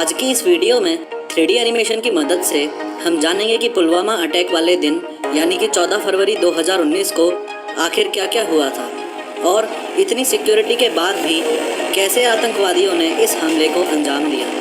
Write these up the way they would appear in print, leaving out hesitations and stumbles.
आज की इस वीडियो में 3D एनिमेशन की मदद से हम जानेंगे कि पुलवामा अटैक वाले दिन यानी कि 14 फरवरी 2019 को आखिर क्या क्या हुआ था और इतनी सिक्योरिटी के बाद भी कैसे आतंकवादियों ने इस हमले को अंजाम दिया।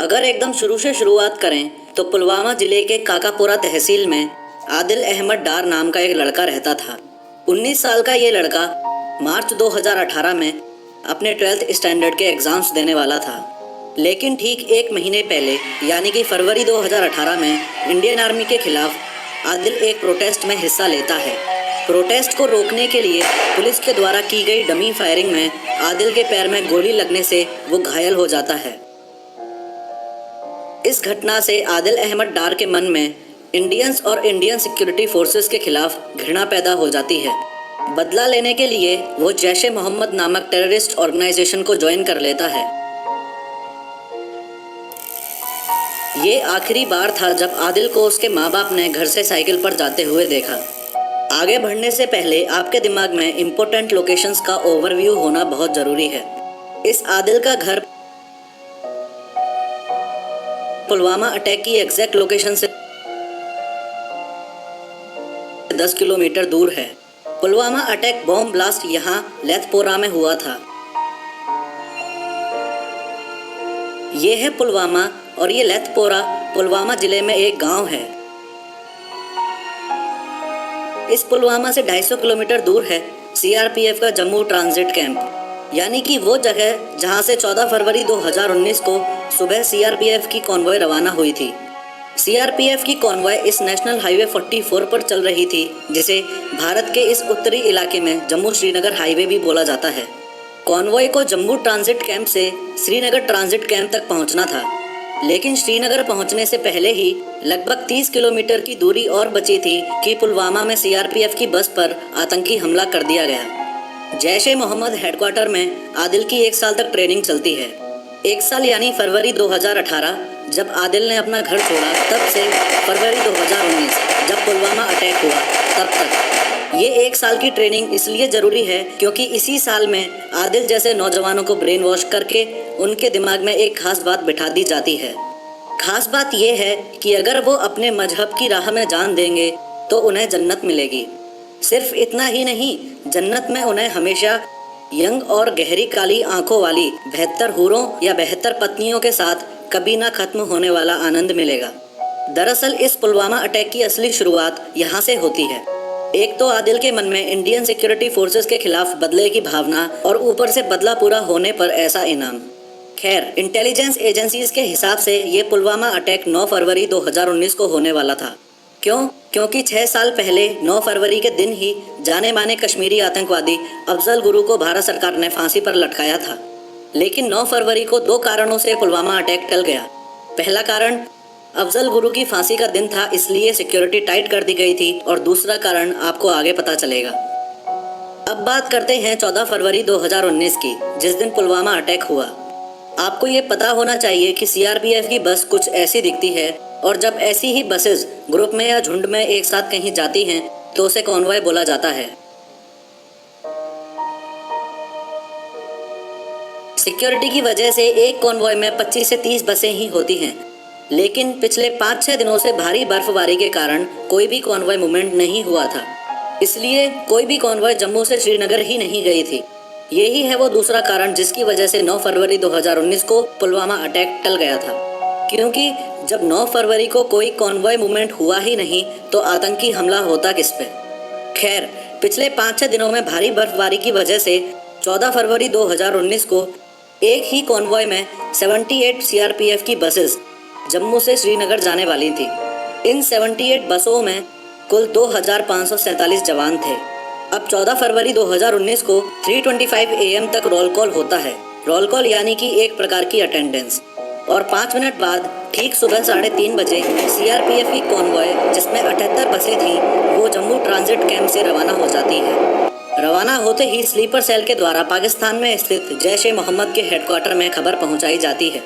अगर एकदम शुरू से शुरुआत करें तो पुलवामा जिले के काकापुरा तहसील में आदिल अहमद डार नाम का एक लड़का रहता था। 19 साल का ये लड़का मार्च 2018 में अपने 12th स्टैंडर्ड के एग्ज़ाम्स देने वाला था, लेकिन ठीक एक महीने पहले यानी कि फरवरी 2018 में इंडियन आर्मी के खिलाफ आदिल एक प्रोटेस्ट में हिस्सा लेता है। प्रोटेस्ट को रोकने के लिए पुलिस के द्वारा की गई डमी फायरिंग में आदिल के पैर में गोली लगने से वो घायल हो जाता है। इस घटना से आदिल अहमद डार के मन में इंडियंस और इंडियन सिक्योरिटी फोर्सेस के खिलाफ घृणा पैदा हो जाती है। बदला लेने के लिए वो जैश-ए मोहम्मद नामक टेररिस्ट ऑर्गेनाइजेशन को ज्वाइन कर लेता है। ये आखिरी बार था जब आदिल को उसके माँ बाप ने घर से साइकिल पर जाते हुए देखा। आगे बढ़ने से पहले आपके दिमाग में इम्पोर्टेंट लोकेशंस का ओवरव्यू होना बहुत ज़रूरी है। इस आदिल का घर पुलवामा अटैक की एग्जैक्ट लोकेशन से 10 किलोमीटर दूर है। पुलवामा अटैक बॉम्ब ब्लास्ट यहाँ लेथपोरा में हुआ था। ये है पुलवामा और ये लेथपोरा पुलवामा जिले में एक गांव है। इस पुलवामा से 250 किलोमीटर दूर है सीआरपीएफ का जम्मू ट्रांजिट कैंप, यानी कि वो जगह जहां से 14 फरवरी 2019 को सुबह सीआरपीएफ की कॉन्वॉय रवाना हुई थी। सीआरपीएफ की कॉन्वॉय इस नेशनल हाईवे 44 पर चल रही थी, जिसे भारत के इस उत्तरी इलाके में जम्मू श्रीनगर हाईवे भी बोला जाता है। कॉन्वॉय को जम्मू ट्रांजिट कैंप से श्रीनगर ट्रांजिट कैंप तक पहुंचना था, लेकिन श्रीनगर पहुंचने से पहले ही लगभग 30 किलोमीटर की दूरी और बची थी कि पुलवामा में सीआरपीएफ की बस पर आतंकी हमला कर दिया गया। जैश-ए मोहम्मद हेडक्वार्टर में आदिल की 1 साल तक ट्रेनिंग चलती है। 1 साल यानी फरवरी 2018 जब आदिल ने अपना घर छोड़ा, तब से फरवरी 2019 जब पुलवामा अटैक हुआ, तब तक ये 1 साल की ट्रेनिंग इसलिए ज़रूरी है क्योंकि इसी साल में आदिल जैसे नौजवानों को ब्रेन वॉश करके उनके दिमाग में एक खास बात बिठा दी जाती है। खास बात यह है कि अगर वो अपने मजहब की राह में जान देंगे तो उन्हें जन्नत मिलेगी। सिर्फ इतना ही नहीं, जन्नत में उन्हें हमेशा यंग और गहरी काली आंखों वाली 72 हूरों या 72 पत्नियों के साथ कभी ना खत्म होने वाला आनंद मिलेगा। दरअसल इस पुलवामा अटैक की असली शुरुआत यहाँ से होती है। एक तो आदिल के मन में इंडियन सिक्योरिटी फोर्सेस के खिलाफ बदले की भावना और ऊपर से बदला पूरा होने पर ऐसा इनाम। खैर, इंटेलिजेंस एजेंसीज के हिसाब से ये पुलवामा अटैक 9 फरवरी 2019 को होने वाला था। क्योंकि 6 साल पहले 9 फरवरी के दिन ही जाने माने कश्मीरी आतंकवादी अफजल गुरु को भारत सरकार ने फांसी पर लटकाया था। लेकिन 9 फरवरी को 2 कारणों से पुलवामा अटैक टल गया। पहला कारण अफजल गुरु की फांसी का दिन था, इसलिए सिक्योरिटी टाइट कर दी गई थी, और दूसरा कारण आपको आगे पता चलेगा। अब बात करते हैं 14 फरवरी 2019 की, जिस दिन पुलवामा अटैक हुआ। आपको ये पता होना चाहिए कि सीआरपीएफ की बस कुछ ऐसी दिखती है, और जब ऐसी ही बसेस ग्रुप में या झुंड में एक साथ कहीं जाती हैं तो उसे कॉन्वॉय बोला जाता है। सिक्योरिटी की वजह से एक कॉन्वॉय में 25 से 30 बसें ही होती हैं, लेकिन पिछले 5-6 दिनों से भारी बर्फबारी के कारण कोई भी कॉन्वॉय मूवमेंट नहीं हुआ था, इसलिए कोई भी कॉन्वॉय जम्मू से श्रीनगर ही नहीं गई थी। यही है वो दूसरा कारण जिसकी वजह से 9 फरवरी 2019 को पुलवामा अटैक टल गया था, क्योंकि जब 9 फरवरी को कोई कॉन्वॉय मूवमेंट हुआ ही नहीं तो आतंकी हमला होता किस पे। खैर, पिछले 5-6 दिनों में भारी बर्फबारी की वजह से 14 फरवरी 2019 को एक ही कॉन्वॉय में 78 सीआरपीएफ की बसेस जम्मू से श्रीनगर जाने वाली थी। इन 78 बसों में कुल 2547 जवान थे। अब 14 फरवरी 2019 को 3:25 AM तक रोल कॉल होता है। रोल कॉल यानी कि एक प्रकार की अटेंडेंस, और 5 मिनट बाद ठीक सुबह 3:30 बजे सीआरपीएफ की कॉन्वॉय, जिसमें 78 बसें थीं, वो जम्मू ट्रांजिट कैंप से रवाना हो जाती है। रवाना होते ही स्लीपर सेल के द्वारा पाकिस्तान में स्थित जैश-ए मोहम्मद के हेडक्वार्टर में खबर पहुंचाई जाती है।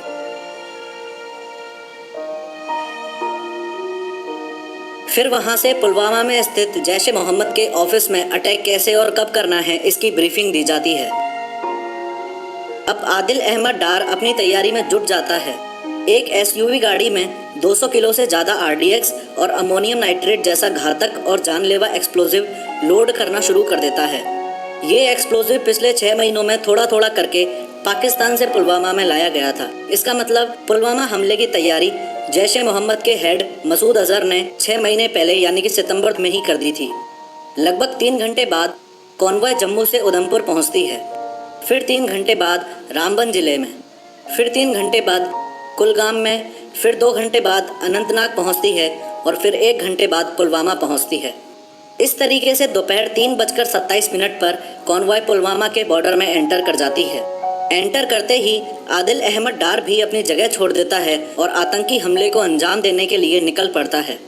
फिर वहां से पुलवामा में स्थित जैश ए मोहम्मद के ऑफिस में अटैक कैसे और कब करना है इसकी ब्रीफिंग दी जाती है। अब आदिल अहमद डार अपनी तैयारी में जुट जाता है। एक एसयूवी गाड़ी में 200 किलो से ज़्यादा आरडीएक्स और अमोनियम नाइट्रेट जैसा घातक और जानलेवा एक्सप्लोजिव लोड करना शुरू कर देता है। ये एक्सप्लोजिव पिछले 6 महीनों में थोड़ा थोड़ा करके पाकिस्तान से पुलवामा में लाया गया था। इसका मतलब पुलवामा हमले की तैयारी जैश ए मोहम्मद के हेड मसूद अजहर ने 6 महीने पहले यानी कि सितंबर में ही कर दी थी। लगभग 3 घंटे बाद कॉन्वॉय जम्मू से उधमपुर पहुंचती है, फिर 3 घंटे बाद रामबन जिले में, फिर 3 घंटे बाद कुलगाम में, फिर 2 घंटे बाद अनंतनाग पहुंचती है और फिर 1 घंटे बाद पुलवामा पहुंचती है। इस तरीके से दोपहर 3:27 पर कॉन्वॉय पुलवामा के बॉर्डर में एंटर कर जाती है। एंटर करते ही आदिल अहमद डार भी अपनी जगह छोड़ देता है और आतंकी हमले को अंजाम देने के लिए निकल पड़ता है।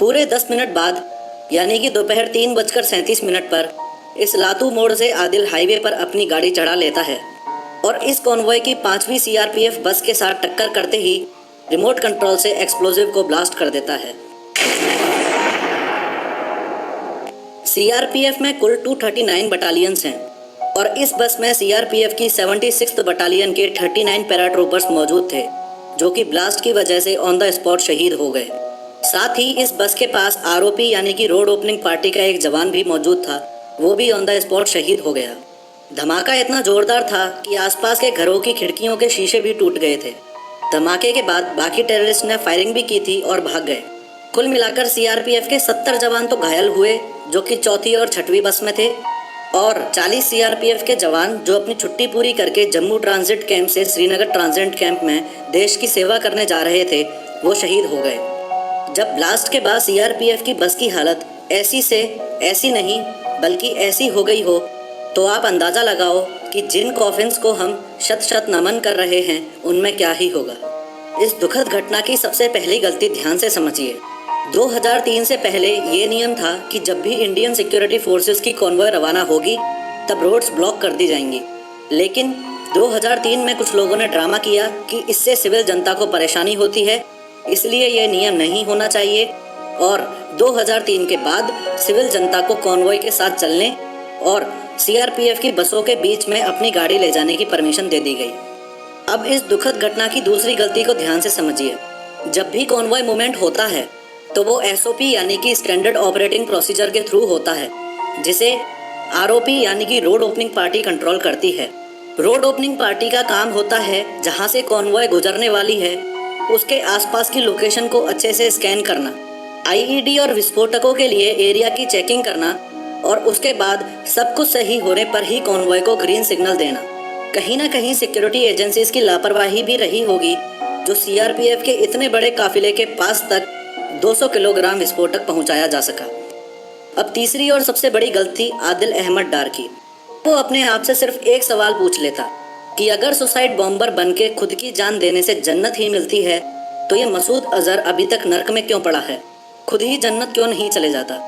पूरे 10 मिनट बाद यानी कि दोपहर 3:37 पर इस लातू मोड़ से आदिल हाईवे पर अपनी गाड़ी चढ़ा लेता है और इस कॉन्वॉय की 5वीं सीआरपीएफ बस के साथ टक्कर करते ही रिमोट कंट्रोल से एक्सप्लोजिव को ब्लास्ट कर देता है। सीआरपीएफ में कुल 239 बटालियंस हैं और इस बस में सीआरपीएफ की 76th बटालियन के 39 पैराट्रूपर्स मौजूद थे, जो कि ब्लास्ट की वजह से ऑन द स्पॉट शहीद हो गए। साथ ही इस बस के पास आरओपी यानी कि रोड ओपनिंग पार्टी का एक जवान भी मौजूद था, वो भी ऑन द स्पॉट शहीद हो गया। धमाका इतना जोरदार था कि आसपास के घरों की खिड़कियों के शीशे भी टूट गए थे। धमाके के बाद बाकी टेररिस्ट ने फायरिंग भी की थी और भाग गए। कुल मिलाकर सीआरपीएफ के 70 जवान तो घायल हुए, जो कि 4थी और 6वीं बस में थे, और 40 सीआरपीएफ के जवान जो अपनी छुट्टी पूरी करके जम्मू ट्रांजिट कैंप से श्रीनगर ट्रांजिट कैंप में देश की सेवा करने जा रहे थे, वो शहीद हो गए। जब ब्लास्ट के बाद सीआरपीएफ की बस की हालत ऐसी से ऐसी नहीं बल्कि ऐसी हो गई हो, तो आप अंदाज़ा लगाओ कि जिन कॉफिन्स को हम शत शत नमन कर रहे हैं उनमें क्या ही होगा। इस दुखद घटना की सबसे पहली गलती ध्यान से समझिए। 2003 से पहले ये नियम था कि जब भी इंडियन सिक्योरिटी फोर्सेस की कॉन्वॉय रवाना होगी तब रोड्स ब्लॉक कर दी जाएंगी, लेकिन 2003 में कुछ लोगों ने ड्रामा किया कि इससे सिविल जनता को परेशानी होती है, इसलिए ये नियम नहीं होना चाहिए, और 2003 के बाद सिविल जनता को कॉन्वॉय के साथ चलने और सीआरपीएफ की बसों के बीच में अपनी गाड़ी ले जाने की परमिशन दे दी गई। अब इस दुखद घटना की दूसरी गलती को ध्यान से समझिए। जब भी कॉन्वॉय मूवमेंट होता है तो वो एसओपी यानी कि स्टैंडर्ड ऑपरेटिंग प्रोसीजर के थ्रू होता है, जिसे आरओपी यानी कि रोड ओपनिंग पार्टी कंट्रोल करती है। रोड ओपनिंग पार्टी का काम होता है जहां से कॉन्वॉय गुजरने वाली है उसके आसपास की लोकेशन को अच्छे से स्कैन करना, आईईडी और विस्फोटकों के लिए एरिया की चेकिंग करना और उसके बाद सब कुछ सही होने पर ही कॉन्वॉय को ग्रीन सिग्नल देना। कहीं ना कहीं सिक्योरिटी एजेंसीज की लापरवाही भी रही होगी जो सीआरपीएफ के इतने बड़े काफिले के पास तक 200 किलोग्राम विस्फोटक पहुंचाया जा सका। अब तीसरी और सबसे बड़ी गलती आदिल अहमद डार की। वो अपने आप से सिर्फ एक सवाल पूछ लेता कि अगर सुसाइड बॉम्बर बनके खुद की जान देने से जन्नत ही मिलती है तो ये मसूद अजहर अभी तक नर्क में क्यों पड़ा है, खुद ही जन्नत क्यों नहीं चले जाता।